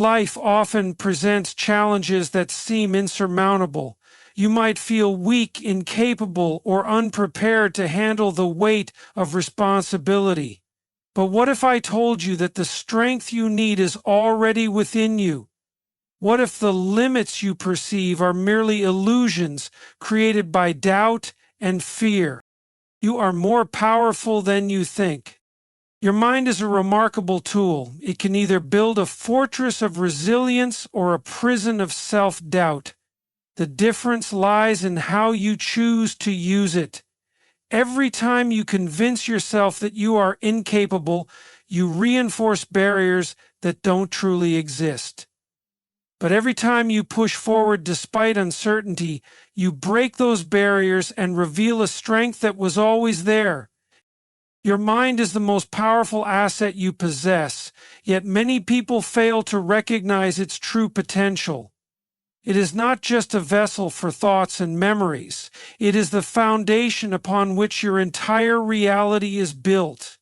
Life often presents challenges that seem insurmountable. You might feel weak, incapable, or unprepared to handle the weight of responsibility. But what if I told you that the strength you need is already within you? What if the limits you perceive are merely illusions created by doubt and fear? You are more powerful than you think. Your mind is a remarkable tool. It can either build a fortress of resilience or a prison of self-doubt. The difference lies in how you choose to use it. Every time you convince yourself that you are incapable, you reinforce barriers that don't truly exist. But every time you push forward despite uncertainty, you break those barriers and reveal a strength that was always there. Your mind is the most powerful asset you possess, yet many people fail to recognize its true potential. It is not just a vessel for thoughts and memories. It is the foundation upon which your entire reality is built.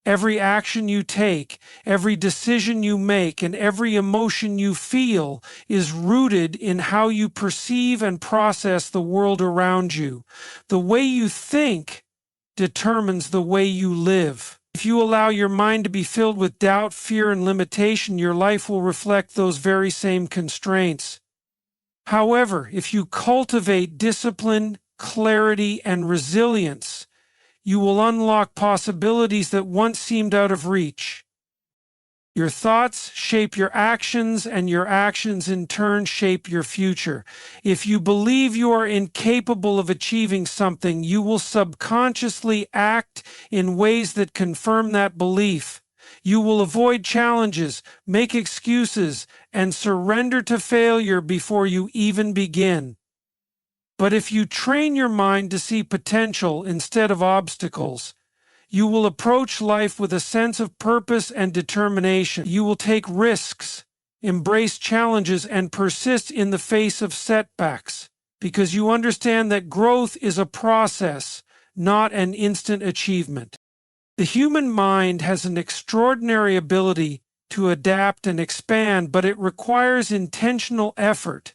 Every action you take, every decision you make, and every emotion you feel is rooted in how you perceive and process the world around you. The way you think determines the way you live. If you allow your mind to be filled with doubt, fear, and limitation, your life will reflect those very same constraints. However, if you cultivate discipline, clarity, and resilience, you will unlock possibilities that once seemed out of reach. Your thoughts shape your actions, and your actions in turn shape your future. If you believe you are incapable of achieving something, you will subconsciously act in ways that confirm that belief. You will avoid challenges, make excuses, and surrender to failure before you even begin. But if you train your mind to see potential instead of obstacles, you will approach life with a sense of purpose and determination. You will take risks, embrace challenges, and persist in the face of setbacks, because you understand that growth is a process, not an instant achievement. The human mind has an extraordinary ability to adapt and expand, but it requires intentional effort.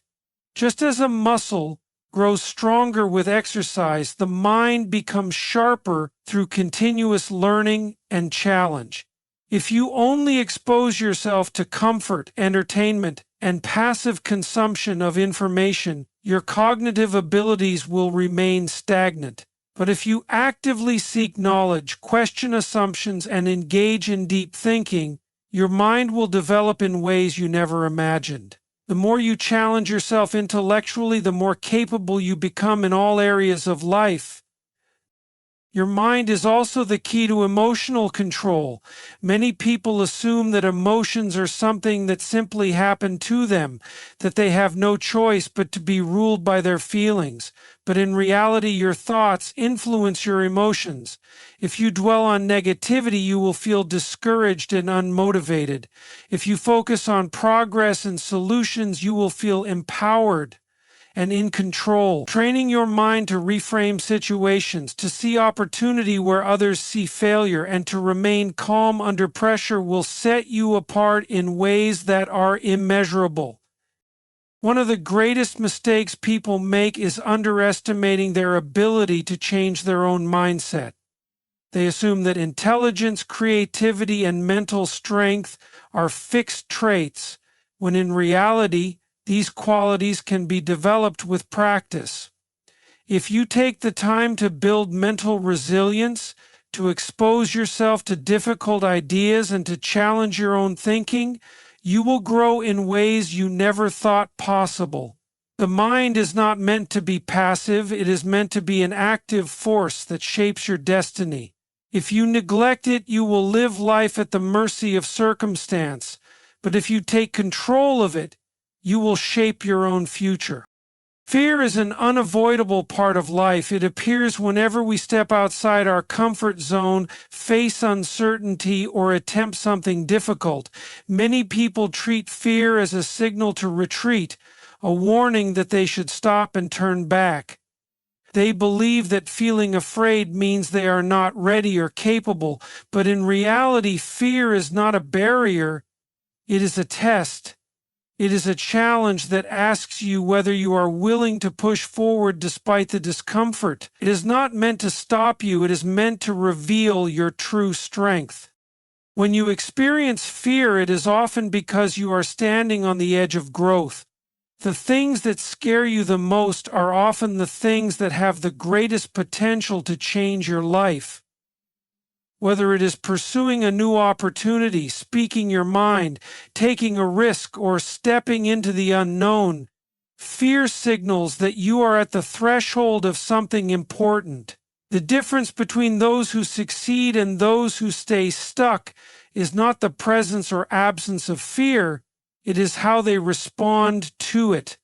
Just as a muscle grows stronger with exercise, the mind becomes sharper through continuous learning and challenge. If you only expose yourself to comfort, entertainment, and passive consumption of information, your cognitive abilities will remain stagnant. But if you actively seek knowledge, question assumptions, and engage in deep thinking, your mind will develop in ways you never imagined. The more you challenge yourself intellectually, the more capable you become in all areas of life. Your mind is also the key to emotional control. Many people assume that emotions are something that simply happen to them, that they have no choice but to be ruled by their feelings. But in reality, your thoughts influence your emotions. If you dwell on negativity, you will feel discouraged and unmotivated. If you focus on progress and solutions, you will feel empowered and in control. Training your mind to reframe situations, to see opportunity where others see failure, and to remain calm under pressure will set you apart in ways that are immeasurable. One of the greatest mistakes people make is underestimating their ability to change their own mindset. They assume that intelligence, creativity, and mental strength are fixed traits, when in reality, these qualities can be developed with practice. If you take the time to build mental resilience, to expose yourself to difficult ideas, and to challenge your own thinking, you will grow in ways you never thought possible. The mind is not meant to be passive, it is meant to be an active force that shapes your destiny. If you neglect it, you will live life at the mercy of circumstance. But if you take control of it, you will shape your own future. Fear is an unavoidable part of life. It appears whenever we step outside our comfort zone, face uncertainty, or attempt something difficult. Many people treat fear as a signal to retreat, a warning that they should stop and turn back. They believe that feeling afraid means they are not ready or capable, but in reality, fear is not a barrier, It is a test. It is a challenge that asks you whether you are willing to push forward despite the discomfort. It is not meant to stop you, it is meant to reveal your true strength. When you experience fear, it is often because you are standing on the edge of growth. The things that scare you the most are often the things that have the greatest potential to change your life. Whether it is pursuing a new opportunity, speaking your mind, taking a risk, or stepping into the unknown, fear signals that you are at the threshold of something important. The difference between those who succeed and those who stay stuck is not the presence or absence of fear, it is how they respond to it.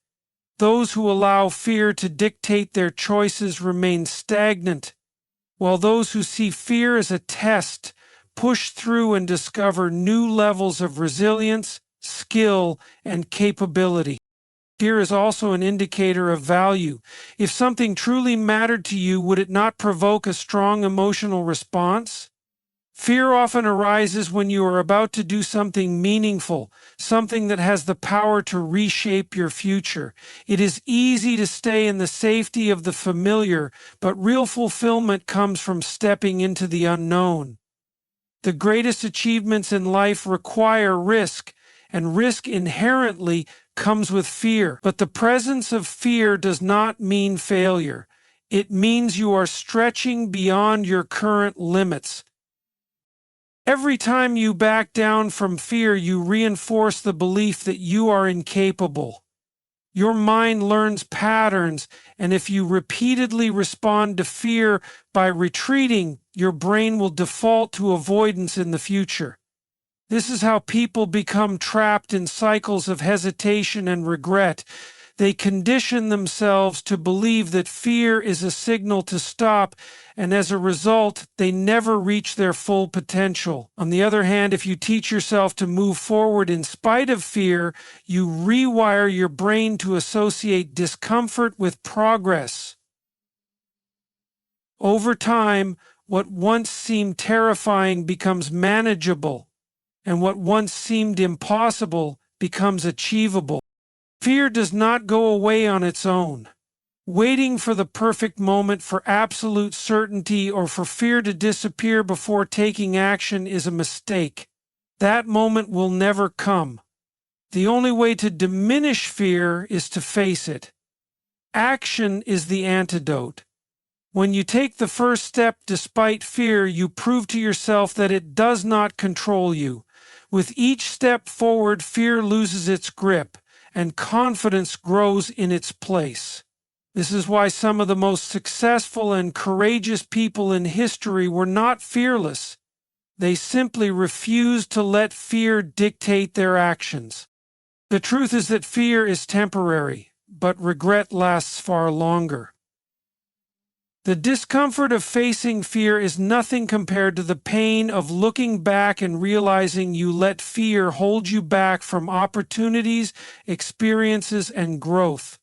Those who allow fear to dictate their choices remain stagnant, while those who see fear as a test push through and discover new levels of resilience, skill, and capability. Fear is also an indicator of value. If something truly mattered to you, would it not provoke a strong emotional response? Fear often arises when you are about to do something meaningful, something that has the power to reshape your future. It is easy to stay in the safety of the familiar, but real fulfillment comes from stepping into the unknown. The greatest achievements in life require risk, and risk inherently comes with fear. But the presence of fear does not mean failure. It means you are stretching beyond your current limits. Every time you back down from fear, you reinforce the belief that you are incapable. Your mind learns patterns, and if you repeatedly respond to fear by retreating, your brain will default to avoidance in the future. This is how people become trapped in cycles of hesitation and regret. They condition themselves to believe that fear is a signal to stop, and as a result, they never reach their full potential. On the other hand, if you teach yourself to move forward in spite of fear, you rewire your brain to associate discomfort with progress. Over time, what once seemed terrifying becomes manageable, and what once seemed impossible becomes achievable. Fear does not go away on its own. Waiting for the perfect moment for absolute certainty or for fear to disappear before taking action is a mistake. That moment will never come. The only way to diminish fear is to face it. Action is the antidote. When you take the first step despite fear, you prove to yourself that it does not control you. With each step forward, fear loses its grip, and confidence grows in its place. This is why some of the most successful and courageous people in history were not fearless. They simply refused to let fear dictate their actions. The truth is that fear is temporary, but regret lasts far longer. The discomfort of facing fear is nothing compared to the pain of looking back and realizing you let fear hold you back from opportunities, experiences, and growth.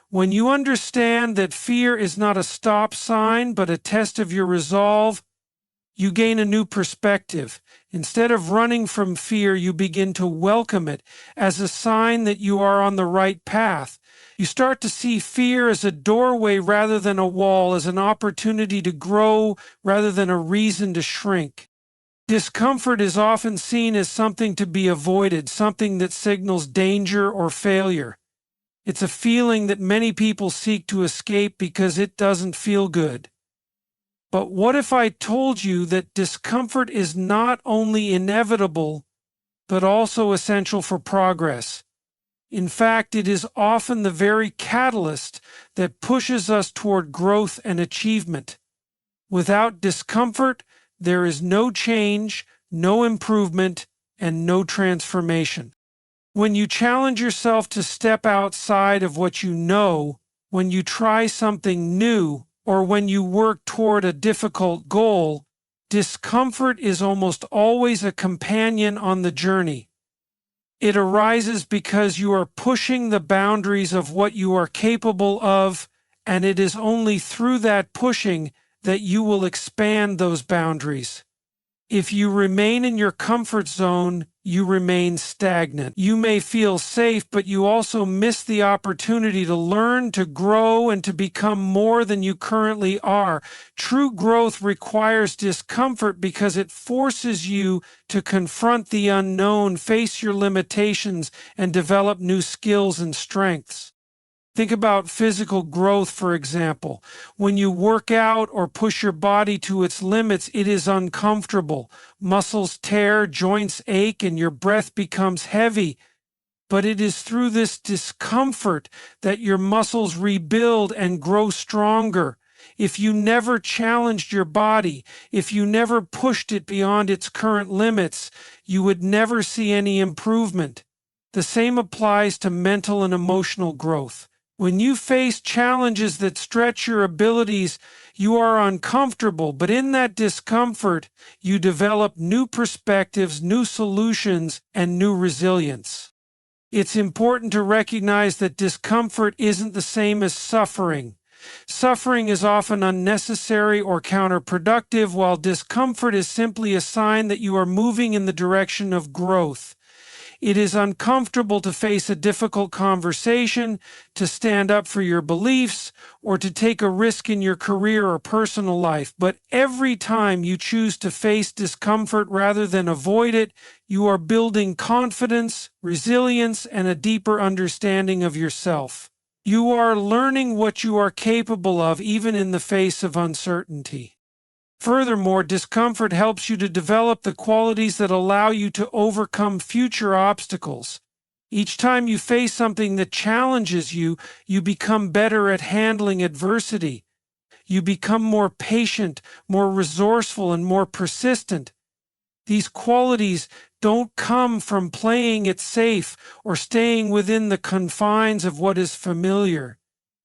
When you understand that fear is not a stop sign but a test of your resolve, you gain a new perspective. Instead of running from fear, you begin to welcome it as a sign that you are on the right path. You start to see fear as a doorway rather than a wall, as an opportunity to grow rather than a reason to shrink. Discomfort is often seen as something to be avoided, something that signals danger or failure. It's a feeling that many people seek to escape because it doesn't feel good. But what if I told you that discomfort is not only inevitable, but also essential for progress? In fact, it is often the very catalyst that pushes us toward growth and achievement. Without discomfort, there is no change, no improvement, and no transformation. When you challenge yourself to step outside of what you know, when you try something new, or when you work toward a difficult goal, discomfort is almost always a companion on the journey. It arises because you are pushing the boundaries of what you are capable of, and it is only through that pushing that you will expand those boundaries. If you remain in your comfort zone, you remain stagnant. You may feel safe, but you also miss the opportunity to learn, to grow, and to become more than you currently are. True growth requires discomfort because it forces you to confront the unknown, face your limitations, and develop new skills and strengths. Think about physical growth, for example. When you work out or push your body to its limits, it is uncomfortable. Muscles tear, joints ache, and your breath becomes heavy. But it is through this discomfort that your muscles rebuild and grow stronger. If you never challenged your body, if you never pushed it beyond its current limits, you would never see any improvement. The same applies to mental and emotional growth. When you face challenges that stretch your abilities, you are uncomfortable, but in that discomfort, you develop new perspectives, new solutions, and new resilience. It's important to recognize that discomfort isn't the same as suffering. Suffering is often unnecessary or counterproductive, while discomfort is simply a sign that you are moving in the direction of growth. It is uncomfortable to face a difficult conversation, to stand up for your beliefs, or to take a risk in your career or personal life. But every time you choose to face discomfort rather than avoid it, you are building confidence, resilience, and a deeper understanding of yourself. You are learning what you are capable of even in the face of uncertainty. Furthermore, discomfort helps you to develop the qualities that allow you to overcome future obstacles. Each time you face something that challenges you, you become better at handling adversity. You become more patient, more resourceful, and more persistent. These qualities don't come from playing it safe or staying within the confines of what is familiar.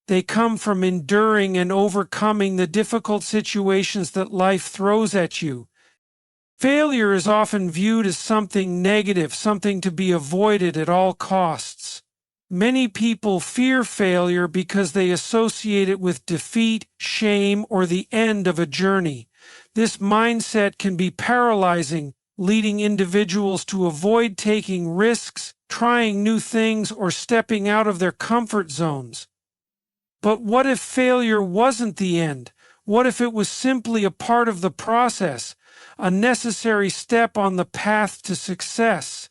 They come from enduring and overcoming the difficult situations that life throws at you. Failure is often viewed as something negative, something to be avoided at all costs. Many people fear failure because they associate it with defeat, shame, or the end of a journey. This mindset can be paralyzing, leading individuals to avoid taking risks, trying new things, or stepping out of their comfort zones. But what if failure wasn't the end? What if it was simply a part of the process, a necessary step on the path to success?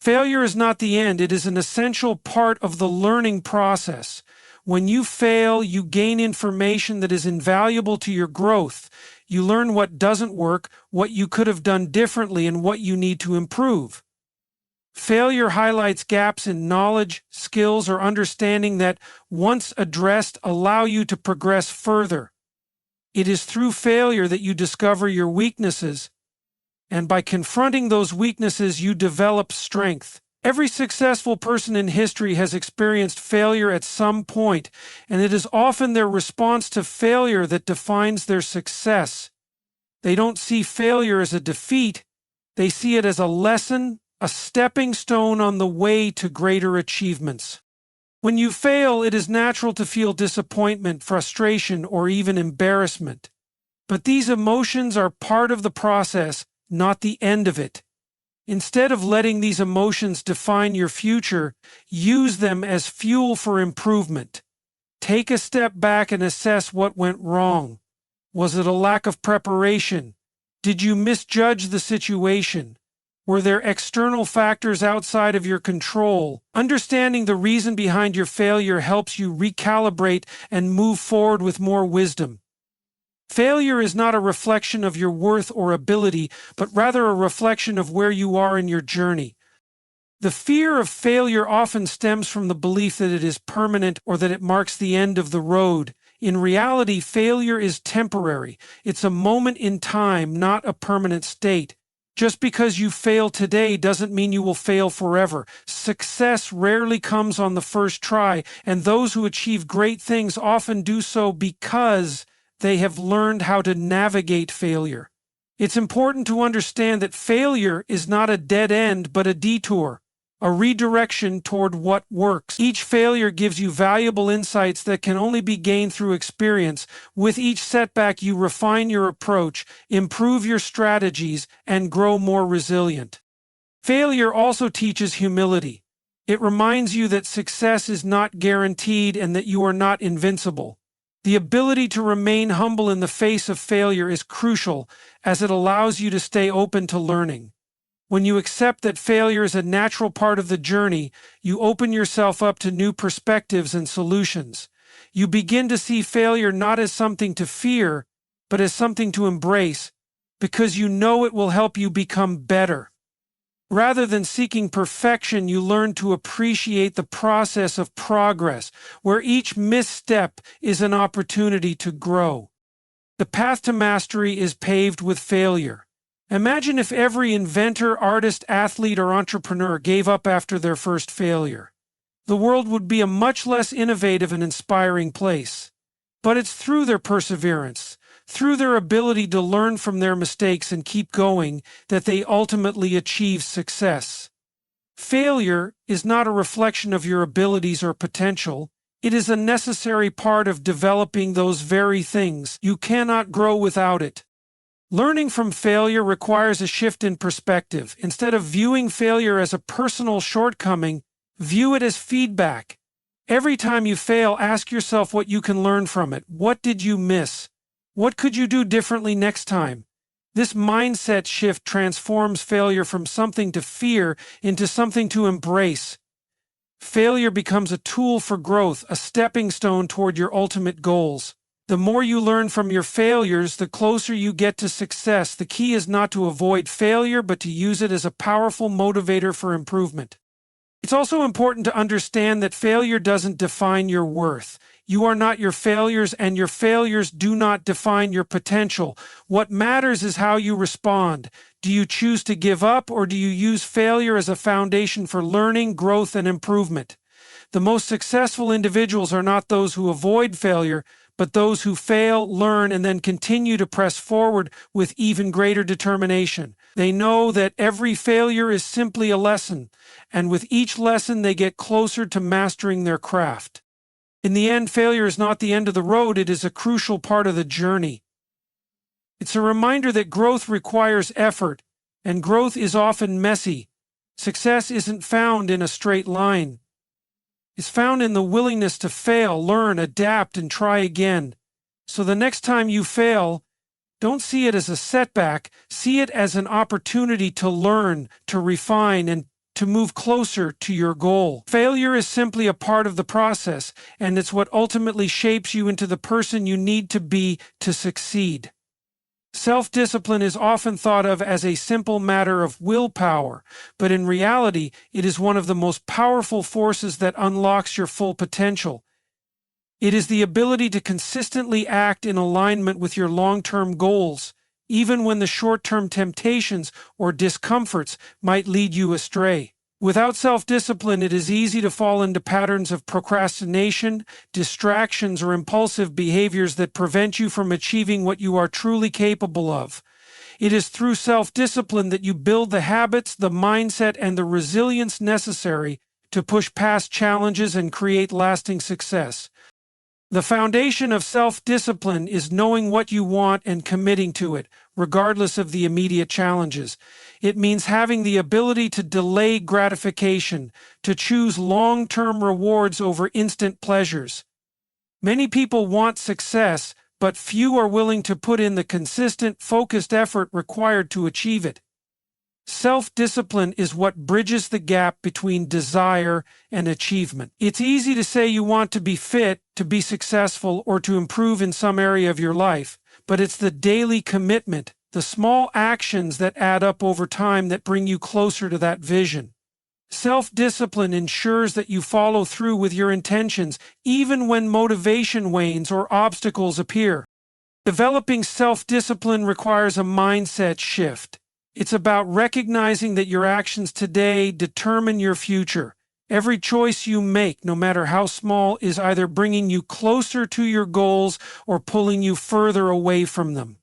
Failure is not the end, it is an essential part of the learning process. When you fail, you gain information that is invaluable to your growth. You learn what doesn't work, what you could have done differently, and what you need to improve. Failure highlights gaps in knowledge, skills, or understanding that, once addressed, allow you to progress further. It is through failure that you discover your weaknesses, and by confronting those weaknesses, you develop strength. Every successful person in history has experienced failure at some point, and it is often their response to failure that defines their success. They don't see failure as a defeat, they see it as a lesson, a stepping stone on the way to greater achievements. When you fail, it is natural to feel disappointment, frustration, or even embarrassment. But these emotions are part of the process, not the end of it. Instead of letting these emotions define your future, use them as fuel for improvement. Take a step back and assess what went wrong. Was it a lack of preparation? Did you misjudge the situation? Were there external factors outside of your control? Understanding the reason behind your failure helps you recalibrate and move forward with more wisdom. Failure is not a reflection of your worth or ability, but rather a reflection of where you are in your journey. The fear of failure often stems from the belief that it is permanent or that it marks the end of the road. In reality, failure is temporary. It's a moment in time, not a permanent state. Just because you fail today doesn't mean you will fail forever. Success rarely comes on the first try, and those who achieve great things often do so because they have learned how to navigate failure. It's important to understand that failure is not a dead end, but a detour, a redirection toward what works. Each failure gives you valuable insights that can only be gained through experience. With each setback, you refine your approach, improve your strategies, and grow more resilient. Failure also teaches humility. It reminds you that success is not guaranteed and that you are not invincible. The ability to remain humble in the face of failure is crucial, as it allows you to stay open to learning. When you accept that failure is a natural part of the journey, you open yourself up to new perspectives and solutions. You begin to see failure not as something to fear, but as something to embrace, because you know it will help you become better. Rather than seeking perfection, you learn to appreciate the process of progress, where each misstep is an opportunity to grow. The path to mastery is paved with failure. Imagine if every inventor, artist, athlete, or entrepreneur gave up after their first failure. The world would be a much less innovative and inspiring place. But it's through their perseverance, through their ability to learn from their mistakes and keep going, that they ultimately achieve success. Failure is not a reflection of your abilities or potential. It is a necessary part of developing those very things. You cannot grow without it. Learning from failure requires a shift in perspective. Instead of viewing failure as a personal shortcoming, view it as feedback. Every time you fail, ask yourself what you can learn from it. What did you miss? What could you do differently next time? This mindset shift transforms failure from something to fear into something to embrace. Failure becomes a tool for growth, a stepping stone toward your ultimate goals. The more you learn from your failures, the closer you get to success. The key is not to avoid failure, but to use it as a powerful motivator for improvement. It's also important to understand that failure doesn't define your worth. You are not your failures, and your failures do not define your potential. What matters is how you respond. Do you choose to give up, or do you use failure as a foundation for learning, growth, and improvement? The most successful individuals are not those who avoid failure, but those who fail, learn, and then continue to press forward with even greater determination. They know that every failure is simply a lesson, and with each lesson they get closer to mastering their craft. In the end, failure is not the end of the road, it is a crucial part of the journey. It's a reminder that growth requires effort, and growth is often messy. Success isn't found in a straight line. It's found in the willingness to fail, learn, adapt, and try again. So the next time you fail, don't see it as a setback, see it as an opportunity to learn, to refine, and to move closer to your goal. Failure is simply a part of the process, and it's what ultimately shapes you into the person you need to be to succeed. Self-discipline is often thought of as a simple matter of willpower, but in reality, it is one of the most powerful forces that unlocks your full potential. It is the ability to consistently act in alignment with your long-term goals, even when the short-term temptations or discomforts might lead you astray. Without self-discipline, it is easy to fall into patterns of procrastination, distractions, or impulsive behaviors that prevent you from achieving what you are truly capable of. It is through self-discipline that you build the habits, the mindset, and the resilience necessary to push past challenges and create lasting success. The foundation of self-discipline is knowing what you want and committing to it, regardless of the immediate challenges. It means having the ability to delay gratification, to choose long-term rewards over instant pleasures. Many people want success, but few are willing to put in the consistent, focused effort required to achieve it. Self-discipline is what bridges the gap between desire and achievement. It's easy to say you want to be fit, to be successful, or to improve in some area of your life, but it's the daily commitment, the small actions that add up over time that bring you closer to that vision. Self-discipline ensures that you follow through with your intentions, even when motivation wanes or obstacles appear. Developing self-discipline requires a mindset shift. It's about recognizing that your actions today determine your future. Every choice you make, no matter how small, is either bringing you closer to your goals or pulling you further away from them.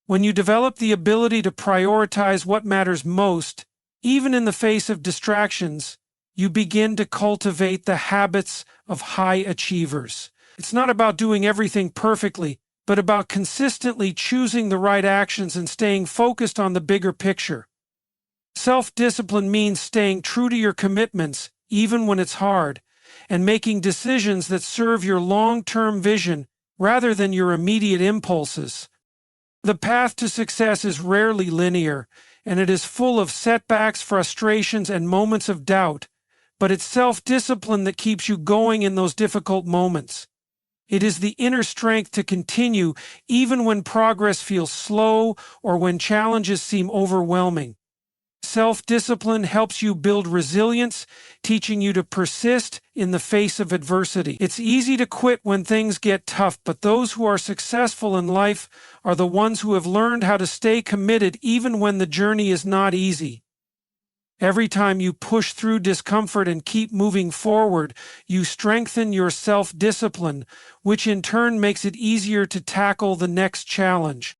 When you develop the ability to prioritize what matters most, even in the face of distractions, you begin to cultivate the habits of high achievers. It's not about doing everything perfectly, but about consistently choosing the right actions and staying focused on the bigger picture. Self-discipline means staying true to your commitments, even when it's hard, and making decisions that serve your long-term vision rather than your immediate impulses. The path to success is rarely linear, and it is full of setbacks, frustrations, and moments of doubt, but it's self-discipline that keeps you going in those difficult moments. It is the inner strength to continue even when progress feels slow or when challenges seem overwhelming. Self-discipline helps you build resilience, teaching you to persist in the face of adversity. It's easy to quit when things get tough, but those who are successful in life are the ones who have learned how to stay committed even when the journey is not easy. Every time you push through discomfort and keep moving forward, you strengthen your self-discipline, which in turn makes it easier to tackle the next challenge.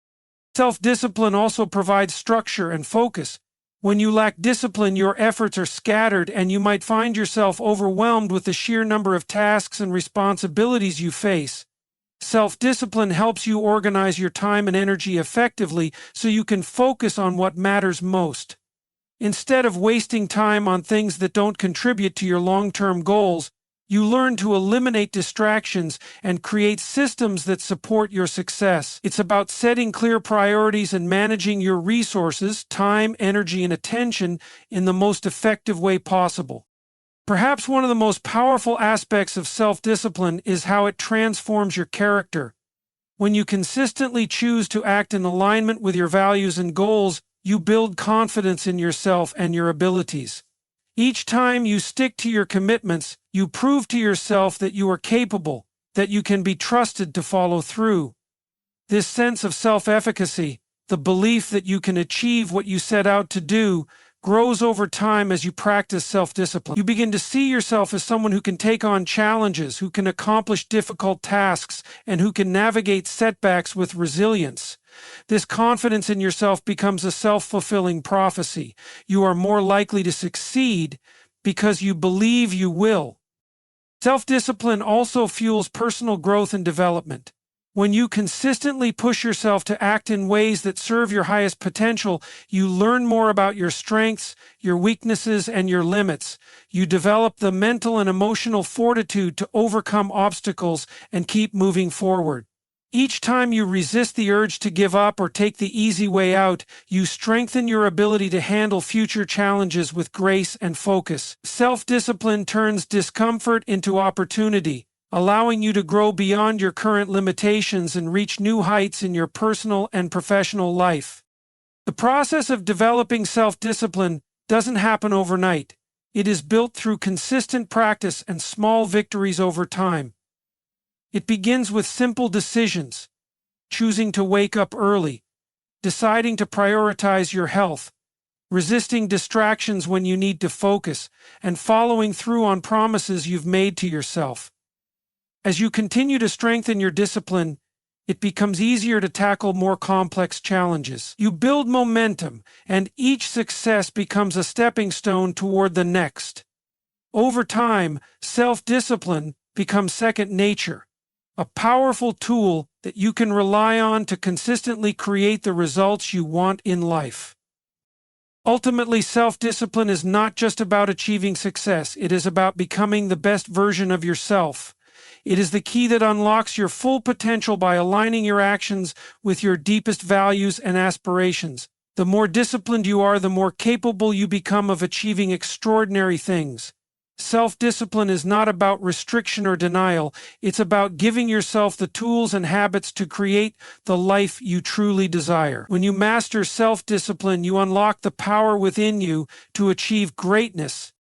Self-discipline also provides structure and focus. When you lack discipline, your efforts are scattered and you might find yourself overwhelmed with the sheer number of tasks and responsibilities you face. Self-discipline helps you organize your time and energy effectively so you can focus on what matters most. Instead of wasting time on things that don't contribute to your long-term goals, you learn to eliminate distractions and create systems that support your success. It's about setting clear priorities and managing your resources, time, energy, and attention in the most effective way possible. Perhaps one of the most powerful aspects of self-discipline is how it transforms your character. When you consistently choose to act in alignment with your values and goals, you build confidence in yourself and your abilities. Each time you stick to your commitments, you prove to yourself that you are capable, that you can be trusted to follow through. This sense of self-efficacy, the belief that you can achieve what you set out to do, grows over time as you practice self-discipline. You begin to see yourself as someone who can take on challenges, who can accomplish difficult tasks, and who can navigate setbacks with resilience. This confidence in yourself becomes a self-fulfilling prophecy. You are more likely to succeed because you believe you will. Self-discipline also fuels personal growth and development. When you consistently push yourself to act in ways that serve your highest potential, you learn more about your strengths, your weaknesses, and your limits. You develop the mental and emotional fortitude to overcome obstacles and keep moving forward. Each time you resist the urge to give up or take the easy way out, you strengthen your ability to handle future challenges with grace and focus. Self-discipline turns discomfort into opportunity, allowing you to grow beyond your current limitations and reach new heights in your personal and professional life. The process of developing self-discipline doesn't happen overnight. It is built through consistent practice and small victories over time. It begins with simple decisions: choosing to wake up early, deciding to prioritize your health, resisting distractions when you need to focus, and following through on promises you've made to yourself. As you continue to strengthen your discipline, it becomes easier to tackle more complex challenges. You build momentum, and each success becomes a stepping stone toward the next. Over time, self-discipline becomes second nature, a powerful tool that you can rely on to consistently create the results you want in life. Ultimately, self-discipline is not just about achieving success. It is about becoming the best version of yourself. It is the key that unlocks your full potential by aligning your actions with your deepest values and aspirations. The more disciplined you are, the more capable you become of achieving extraordinary things. Self-discipline is not about restriction or denial. It's about giving yourself the tools and habits to create the life you truly desire. When you master self-discipline, you unlock the power within you to achieve greatness,